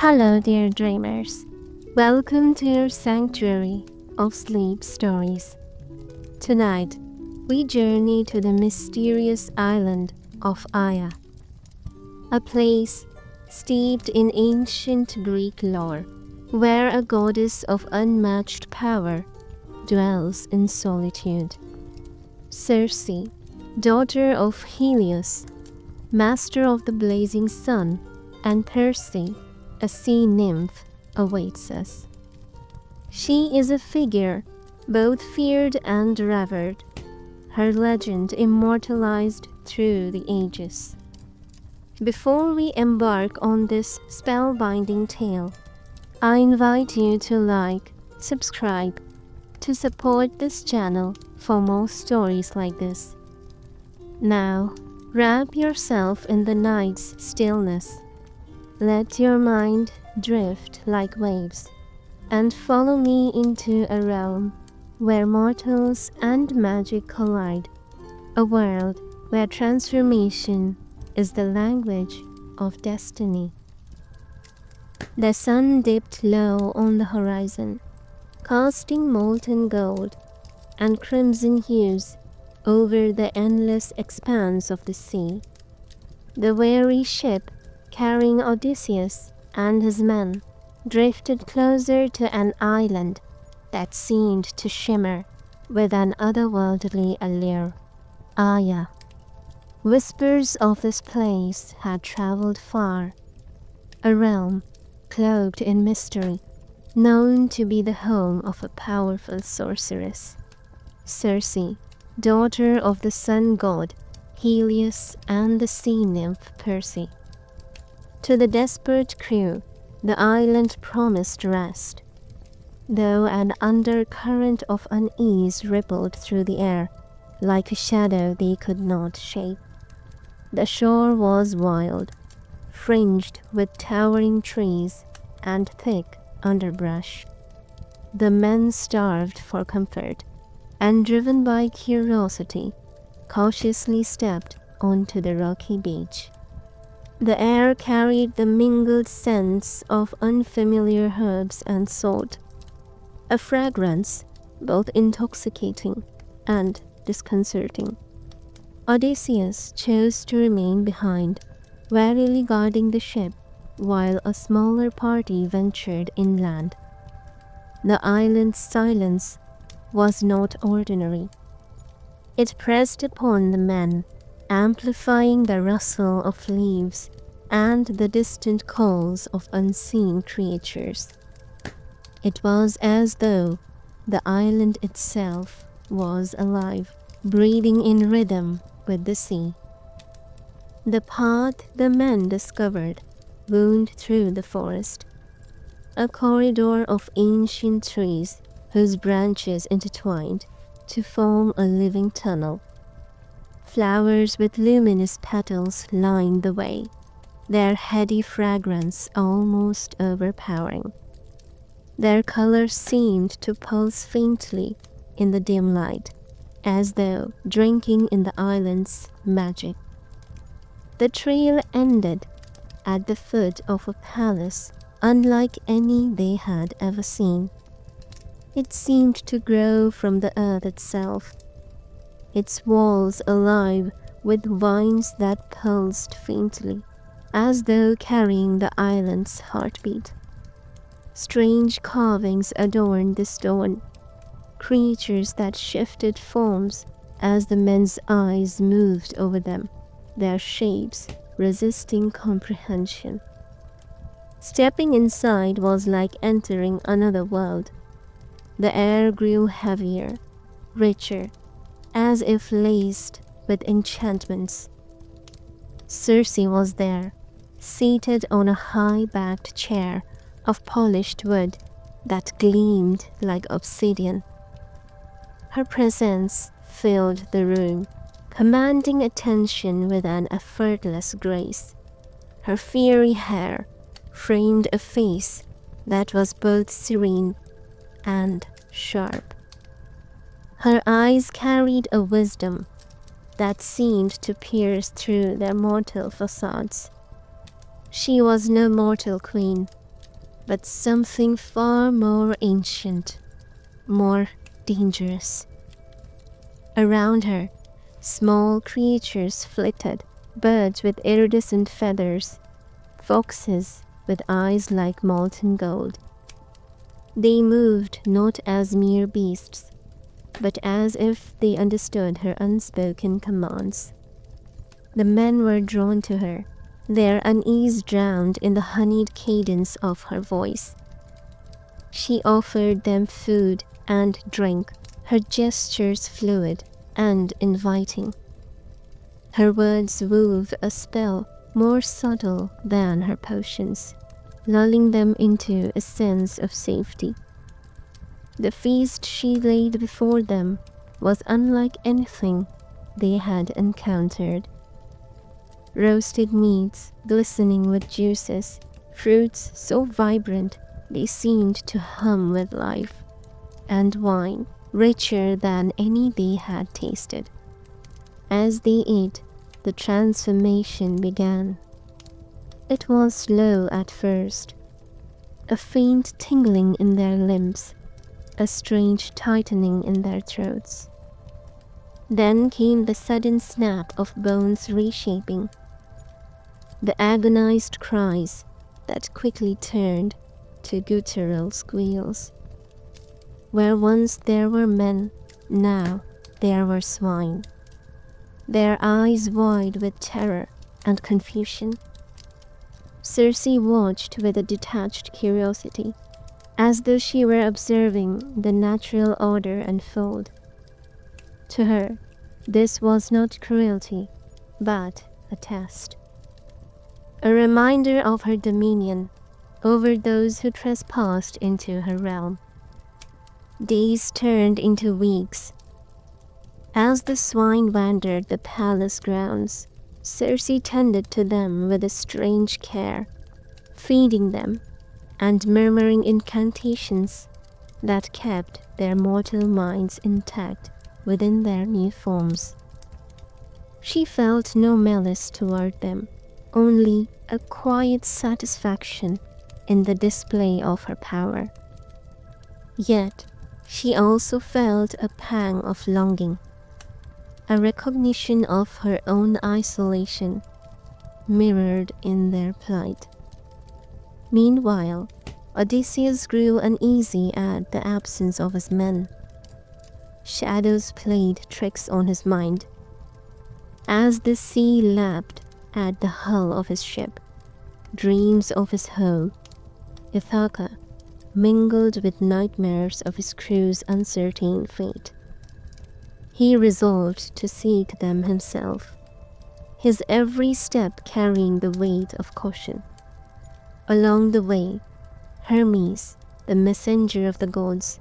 Hello, dear dreamers. Welcome to your sanctuary of sleep stories. Tonight, we journey to the mysterious island of Aya, a place steeped in ancient Greek lore, where a goddess of unmatched power dwells in solitude. Circe, daughter of Helios, master of the blazing sun, and Perse, a sea nymph, awaits us. She is a figure both feared and revered, her legend immortalized through the ages. Before we embark on this spellbinding tale, I invite you to like, subscribe, to support this channel for more stories like this. Now, wrap yourself in the night's stillness. Let your mind drift like waves, and follow me into a realm where mortals and magic collide, a world where transformation is the language of destiny. The sun dipped low on the horizon, casting molten gold and crimson hues over the endless expanse of the sea. The weary ship carrying Odysseus and his men drifted closer to an island that seemed to shimmer with an otherworldly allure, Aya. Whispers of this place had traveled far, a realm cloaked in mystery, known to be the home of a powerful sorceress, Circe, daughter of the sun god Helios and the sea nymph Perse. To the desperate crew, the island promised rest, though an undercurrent of unease rippled through the air like a shadow they could not shape. The shore was wild, fringed with towering trees and thick underbrush. The men starved for comfort, and driven by curiosity, cautiously stepped onto the rocky beach. The air carried the mingled scents of unfamiliar herbs and salt, a fragrance both intoxicating and disconcerting. Odysseus chose to remain behind, warily guarding the ship, while a smaller party ventured inland. The island's silence was not ordinary. It pressed upon the men, amplifying the rustle of leaves and the distant calls of unseen creatures. It was as though the island itself was alive, breathing in rhythm with the sea. The path the men discovered wound through the forest, a corridor of ancient trees whose branches intertwined to form a living tunnel. Flowers with luminous petals lined the way, their heady fragrance almost overpowering. Their colors seemed to pulse faintly in the dim light, as though drinking in the island's magic. The trail ended at the foot of a palace unlike any they had ever seen. It seemed to grow from the earth itself, its walls alive with vines that pulsed faintly, as though carrying the island's heartbeat. Strange carvings adorned the stone, creatures that shifted forms as the men's eyes moved over them, their shapes resisting comprehension. Stepping inside was like entering another world. The air grew heavier, richer, as if laced with enchantments. Circe was there, seated on a high-backed chair of polished wood that gleamed like obsidian. Her presence filled the room, commanding attention with an effortless grace. Her fiery hair framed a face that was both serene and sharp. Her eyes carried a wisdom that seemed to pierce through their mortal facades. She was no mortal queen, but something far more ancient, more dangerous. Around her, small creatures flitted, birds with iridescent feathers, foxes with eyes like molten gold. They moved not as mere beasts, but as if they understood her unspoken commands. The men were drawn to her, their unease drowned in the honeyed cadence of her voice. She offered them food and drink, her gestures fluid and inviting. Her words wove a spell more subtle than her potions, lulling them into a sense of safety. The feast she laid before them was unlike anything they had encountered. Roasted meats glistening with juices, fruits so vibrant they seemed to hum with life, and wine richer than any they had tasted. As they ate, the transformation began. It was slow at first, a faint tingling in their limbs, a strange tightening in their throats. Then came the sudden snap of bones reshaping, the agonized cries that quickly turned to guttural squeals. Where once there were men, now there were swine, their eyes wide with terror and confusion. Circe watched with a detached curiosity, as though she were observing the natural order unfold. To her, this was not cruelty, but a test. A reminder of her dominion over those who trespassed into her realm. Days turned into weeks. As the swine wandered the palace grounds, Circe tended to them with a strange care, feeding them and murmuring incantations that kept their mortal minds intact within their new forms. She felt no malice toward them, only a quiet satisfaction in the display of her power. Yet, she also felt a pang of longing, a recognition of her own isolation mirrored in their plight. Meanwhile, Odysseus grew uneasy at the absence of his men. Shadows played tricks on his mind. As the sea lapped at the hull of his ship, dreams of his home, Ithaca, mingled with nightmares of his crew's uncertain fate. He resolved to seek them himself, his every step carrying the weight of caution. Along the way, Hermes, the messenger of the gods,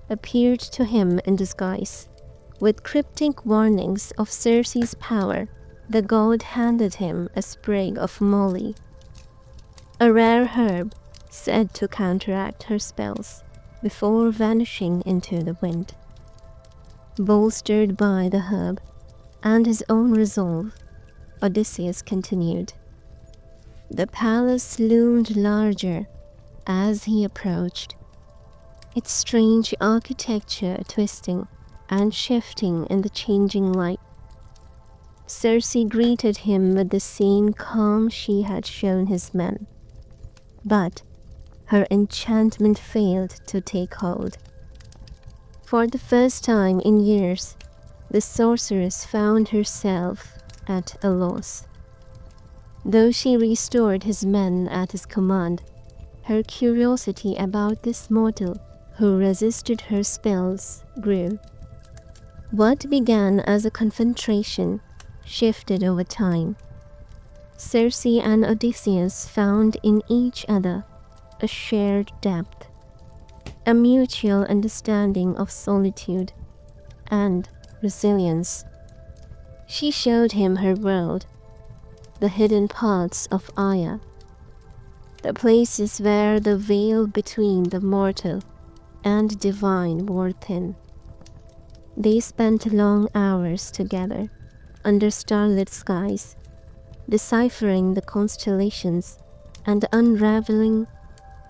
appeared to him in disguise. With cryptic warnings of Circe's power, the god handed him a sprig of moly, a rare herb said to counteract her spells, before vanishing into the wind. Bolstered by the herb and his own resolve, Odysseus continued. The palace loomed larger as he approached, its strange architecture twisting and shifting in the changing light. Circe greeted him with the same calm she had shown his men, but her enchantment failed to take hold. For the first time in years, the sorceress found herself at a loss. Though she restored his men at his command, her curiosity about this mortal who resisted her spells grew. What began as a confrontation shifted over time. Circe and Odysseus found in each other a shared depth, a mutual understanding of solitude and resilience. She showed him her world, the hidden parts of Aya, the places where the veil between the mortal and divine wore thin. They spent long hours together under starlit skies, deciphering the constellations and unraveling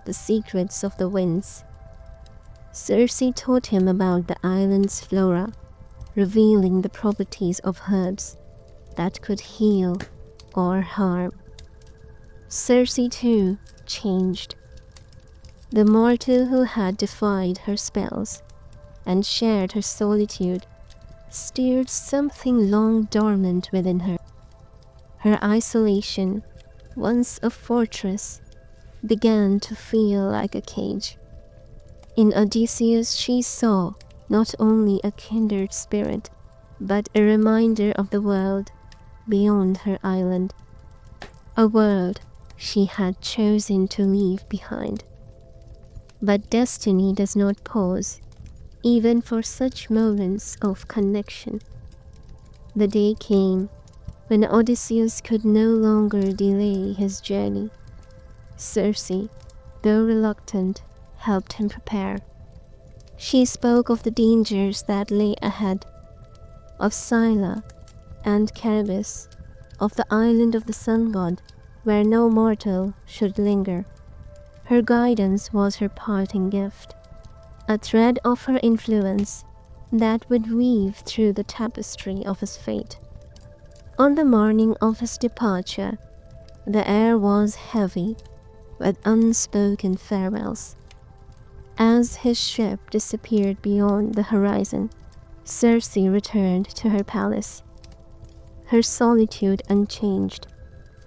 the secrets of the winds. Circe taught him about the island's flora, revealing the properties of herbs that could heal or harm. Circe too changed. The mortal who had defied her spells and shared her solitude stirred something long dormant within her. Her isolation, once a fortress, began to feel like a cage. In Odysseus she saw not only a kindred spirit, but a reminder of the world beyond her island, a world she had chosen to leave behind. But destiny does not pause, even for such moments of connection. The day came when Odysseus could no longer delay his journey. Circe, though reluctant, helped him prepare. She spoke of the dangers that lay ahead, of Scylla and Charybdis, of the island of the sun god, where no mortal should linger. Her guidance was her parting gift, a thread of her influence that would weave through the tapestry of his fate. On the morning of his departure, the air was heavy with unspoken farewells. As his ship disappeared beyond the horizon, Circe returned to her palace, her solitude unchanged,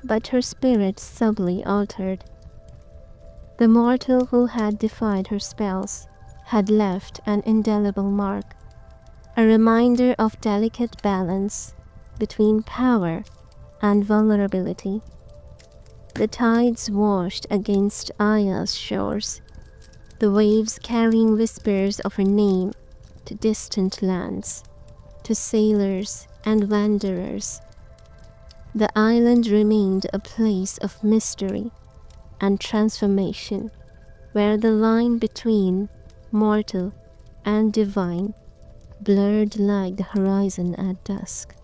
but her spirit subtly altered. The mortal who had defied her spells had left an indelible mark, a reminder of delicate balance between power and vulnerability. The tides washed against Aya's shores, the waves carrying whispers of her name to distant lands, to sailors and wanderers. The island remained a place of mystery and transformation, where the line between mortal and divine blurred like the horizon at dusk.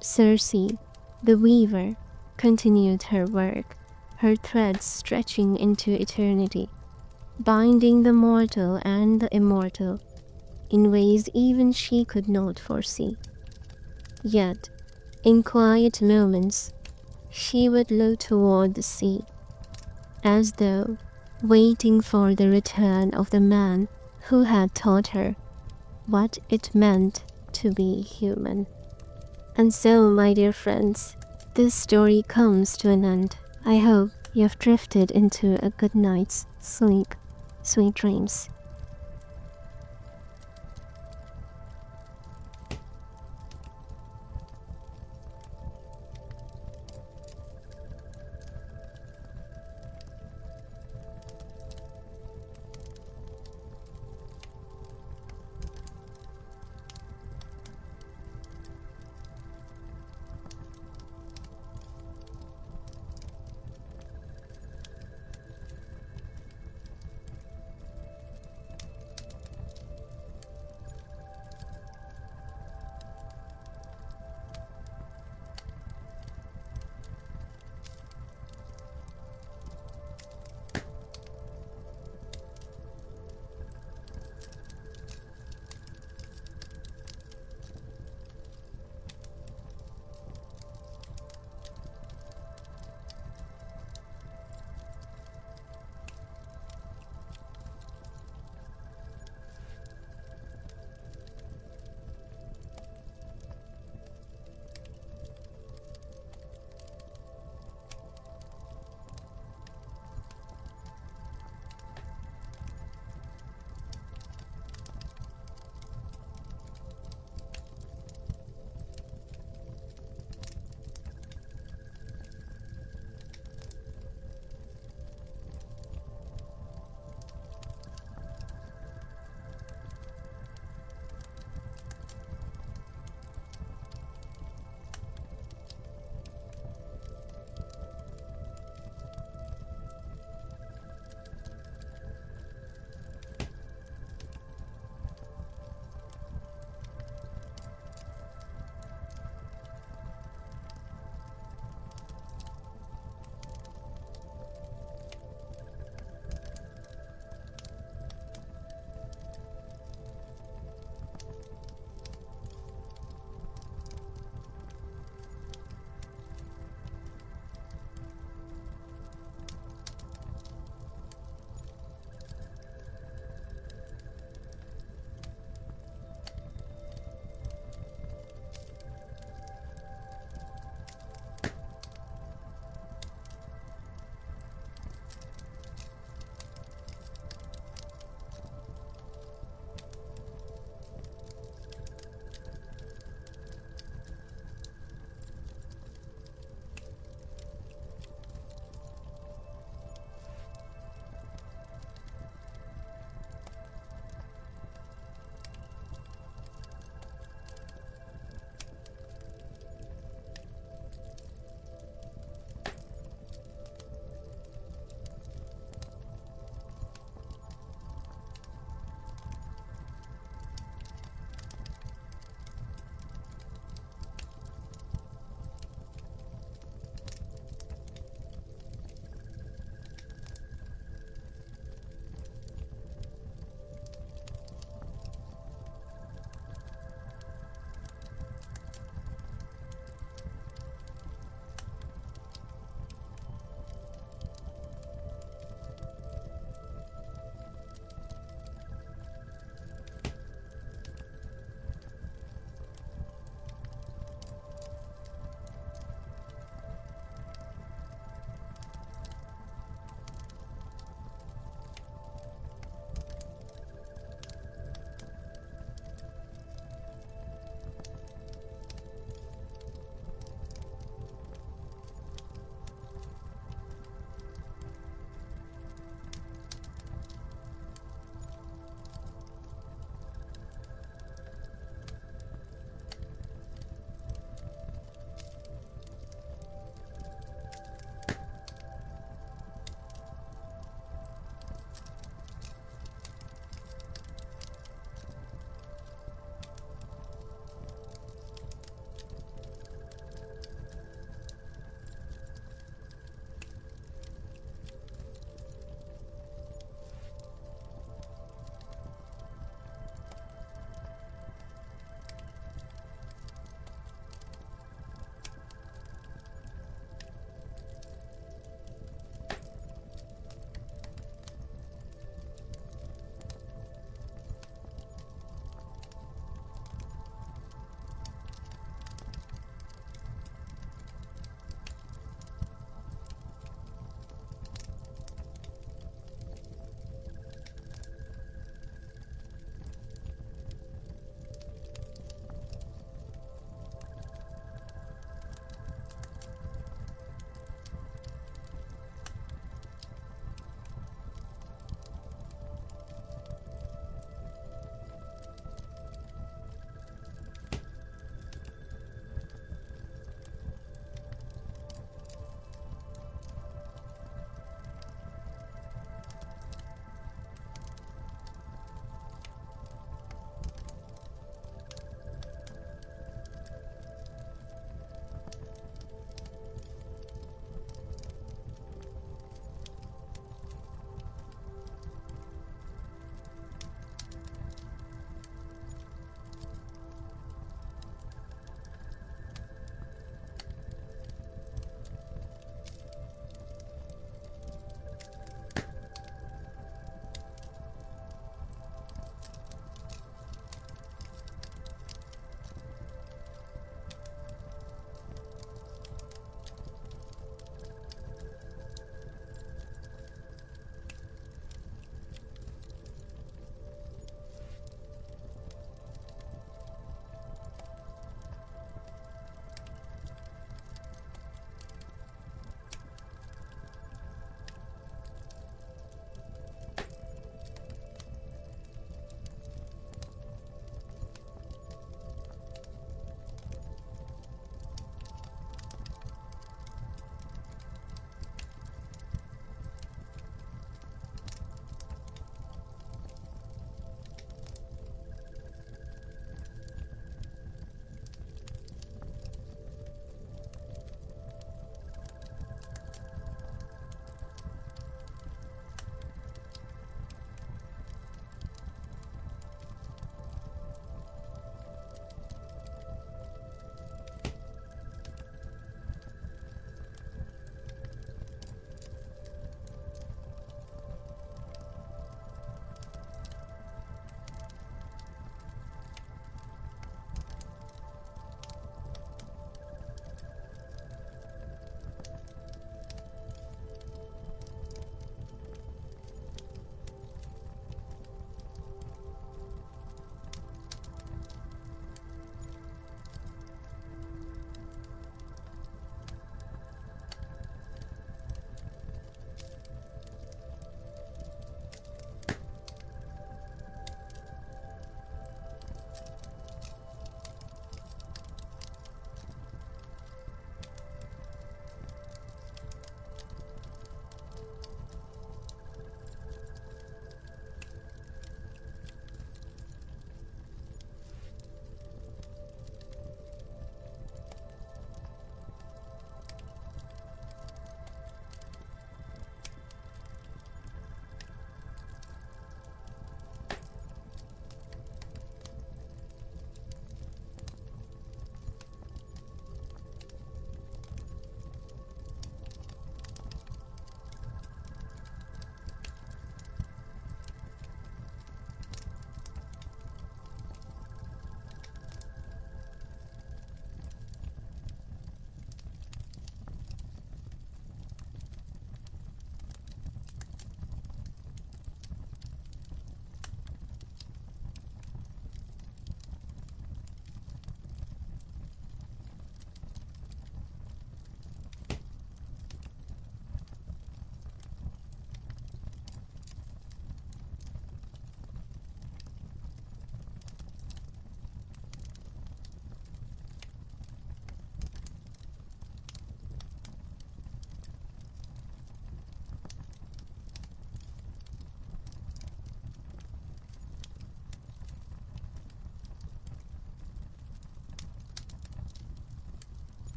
Circe, the weaver, continued her work, her threads stretching into eternity, binding the mortal and the immortal in ways even she could not foresee. Yet, in quiet moments, she would look toward the sea, as though waiting for the return of the man who had taught her what it meant to be human. And so, my dear friends, this story comes to an end. I hope you have drifted into a good night's sleep. Sweet dreams.